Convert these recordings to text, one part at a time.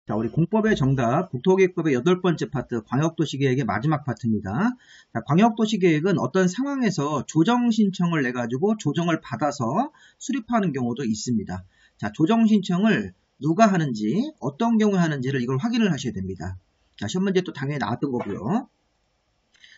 자, 우리 공법의 정답, 국토계획법의 8번째 파트, 광역도시계획의 마지막 파트입니다. 자, 광역도시계획은 어떤 상황에서 조정신청을 내가지고 조정을 받아서 수립하는 경우도 있습니다. 자, 조정신청을 누가 하는지, 어떤 경우에 하는지를 이걸 확인을 하셔야 됩니다. 자, 시험 문제 또 당연히 나왔던 거고요.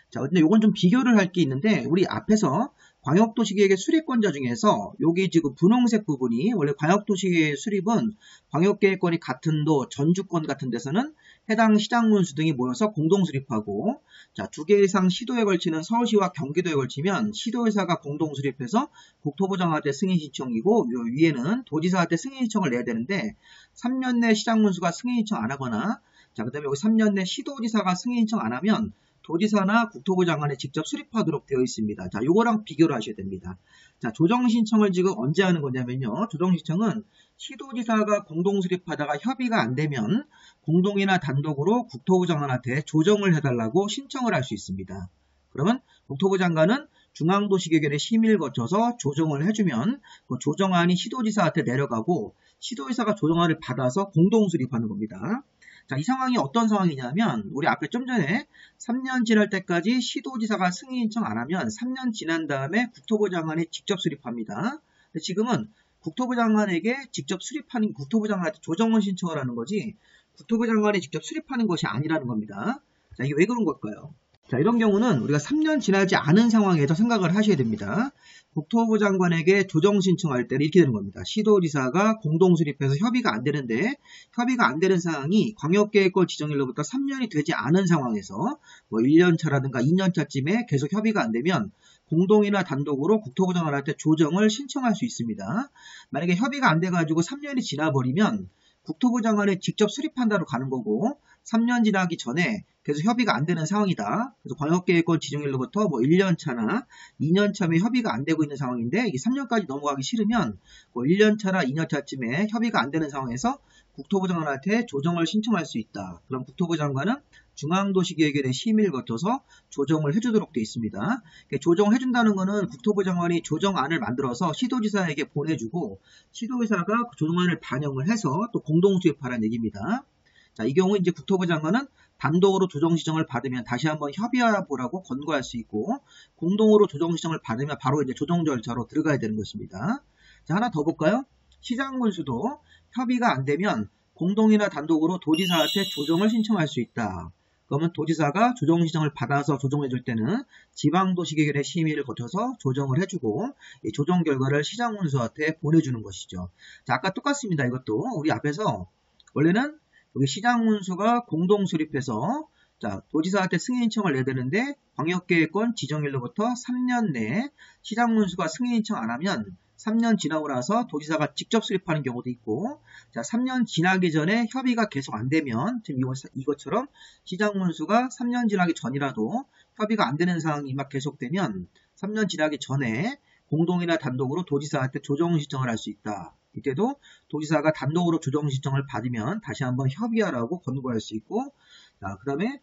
자, 근데 요건 좀 비교를 할 게 있는데, 우리 앞에서 광역도시계획의 수립권자 중에서 여기 지금 분홍색 부분이 원래 광역도시계획 수립은 광역계획권이 같은 도, 전주권 같은 데서는 해당 시장군수 등이 모여서 공동수립하고, 자, 2개 이상 시도에 걸치는 서울시와 경기도에 걸치면 시도의사가 공동수립해서 국토부 장관한테 승인 신청이고, 요 위에는 도지사한테 승인 신청을 내야 되는데 3년 내 시장군수가 승인 신청 안 하거나, 자, 그 다음에 여기 3년 내 시도지사가 승인 신청 안 하면 도지사나 국토부 장관에 직접 수립하도록 되어 있습니다. 자, 요거랑 비교를 하셔야 됩니다. 자, 조정신청을 지금 언제 하는 거냐면요. 조정신청은 시도지사가 공동수립하다가 협의가 안 되면 공동이나 단독으로 국토부 장관한테 조정을 해달라고 신청을 할 수 있습니다. 그러면 국토부 장관은 중앙도시계획의 심의를 거쳐서 조정을 해주면 그 조정안이 시도지사한테 내려가고 시도지사가 조정안을 받아서 공동수립하는 겁니다. 자, 이 상황이 어떤 상황이냐면 우리 앞에 좀 전에 3년 지날 때까지 시도지사가 승인 신청 안 하면 3년 지난 다음에 국토부 장관이 직접 수립합니다. 근데 지금은 국토부 장관에게 직접 수립하는, 국토부 장관한테 조정을 신청을 하는 거지 국토부 장관이 직접 수립하는 것이 아니라는 겁니다. 자, 이게 왜 그런 걸까요? 자, 이런 경우는 우리가 3년 지나지 않은 상황에서 생각을 하셔야 됩니다. 국토부 장관에게 조정 신청할 때는 이렇게 되는 겁니다. 시도지사가 공동수립해서 협의가 안 되는데 협의가 안 되는 상황이 광역계획권 지정일로부터 3년이 되지 않은 상황에서 뭐 1년 차라든가 2년 차쯤에 계속 협의가 안 되면 공동이나 단독으로 국토부 장관한테 조정을 신청할 수 있습니다. 만약에 협의가 안 돼가지고 3년이 지나버리면 국토부 장관이 직접 수립한다로 가는 거고 3년 지나기 전에 계속 협의가 안 되는 상황이다. 그래서 광역계획권 지정일로부터 뭐 1년 차나 2년 차면 협의가 안 되고 있는 상황인데 이게 3년까지 넘어가기 싫으면 뭐 1년 차나 2년 차쯤에 협의가 안 되는 상황에서 국토부 장관한테 조정을 신청할 수 있다. 그럼 국토부 장관은 중앙도시계획에 대해 심의를 거쳐서 조정을 해주도록 되어 있습니다. 조정을 해준다는 것은 국토부 장관이 조정안을 만들어서 시도지사에게 보내주고 시도지사가 그 조정안을 반영을 해서 또 공동수립하라는 얘기입니다. 자, 이 경우 이제 국토부 장관은 단독으로 조정신청을 받으면 다시 한번 협의해보라고 권고할 수 있고 공동으로 조정신청을 받으면 바로 이제 조정 절차로 들어가야 되는 것입니다. 자, 하나 더 볼까요? 시장군수도 협의가 안 되면 공동이나 단독으로 도지사한테 조정을 신청할 수 있다. 그러면 도지사가 조정신청을 받아서 조정해 줄 때는 지방도시계획의 심의를 거쳐서 조정을 해주고 이 조정 결과를 시장군수한테 보내주는 것이죠. 자, 아까 똑같습니다. 이것도 우리 앞에서 원래는 여기 시장군수가 공동수립해서 자, 도지사한테 승인 신청을 내야 되는데 광역계획권 지정일로부터 3년 내에 시장군수가 승인 신청 안 하면 3년 지나고 나서 도지사가 직접 수립하는 경우도 있고 자, 3년 지나기 전에 협의가 계속 안 되면 지금 이것처럼 시장군수가 3년 지나기 전이라도 협의가 안 되는 상황이 막 계속되면 3년 지나기 전에 공동이나 단독으로 도지사한테 조정 신청을 할 수 있다. 이때도 도지사가 단독으로 조정 신청을 받으면 다시 한번 협의하라고 권고할 수 있고 자, 그 다음에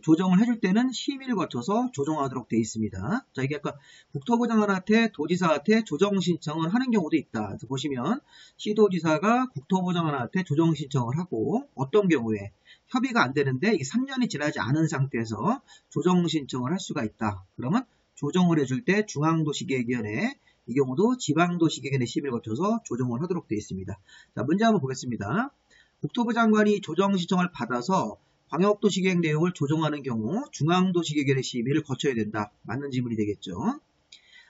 조정을 해줄 때는 심의를 거쳐서 조정하도록 되어 있습니다. 자, 이게 아까 국토부 장관한테 도지사한테 조정 신청을 하는 경우도 있다. 그래서 보시면 시도지사가 국토부 장관한테 조정 신청을 하고 어떤 경우에 협의가 안 되는데 이게 3년이 지나지 않은 상태에서 조정 신청을 할 수가 있다. 그러면 조정을 해줄 때 중앙도시계획위원회 이 경우도 지방도시계획의 심의를 거쳐서 조정을 하도록 되어 있습니다. 자, 문제 한번 보겠습니다. 국토부 장관이 조정 신청을 받아서 광역도시계획 내용을 조정하는 경우 중앙도시계획의 심의를 거쳐야 된다. 맞는 지문이 되겠죠.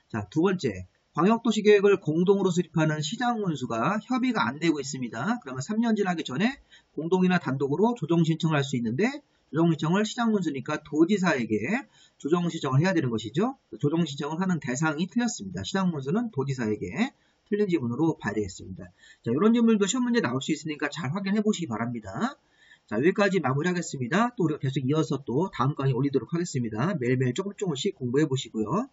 자, 두 번째. 광역도시계획을 공동으로 수립하는 시장군수가 협의가 안 되고 있습니다. 그러면 3년 지나기 전에 공동이나 단독으로 조정 신청을 할 수 있는데 조정 신청을 시장군수니까 도지사에게 조정 신청을 해야 되는 것이죠. 조정 신청을 하는 대상이 틀렸습니다. 시장군수는 도지사에게 틀린 지문으로 봐야 되겠습니다. 자, 이런 질문도 시험 문제 나올 수 있으니까 잘 확인해 보시기 바랍니다. 자, 여기까지 마무리하겠습니다. 또 우리가 계속 이어서 또 다음 강의 올리도록 하겠습니다. 매일매일 조금씩 공부해 보시고요.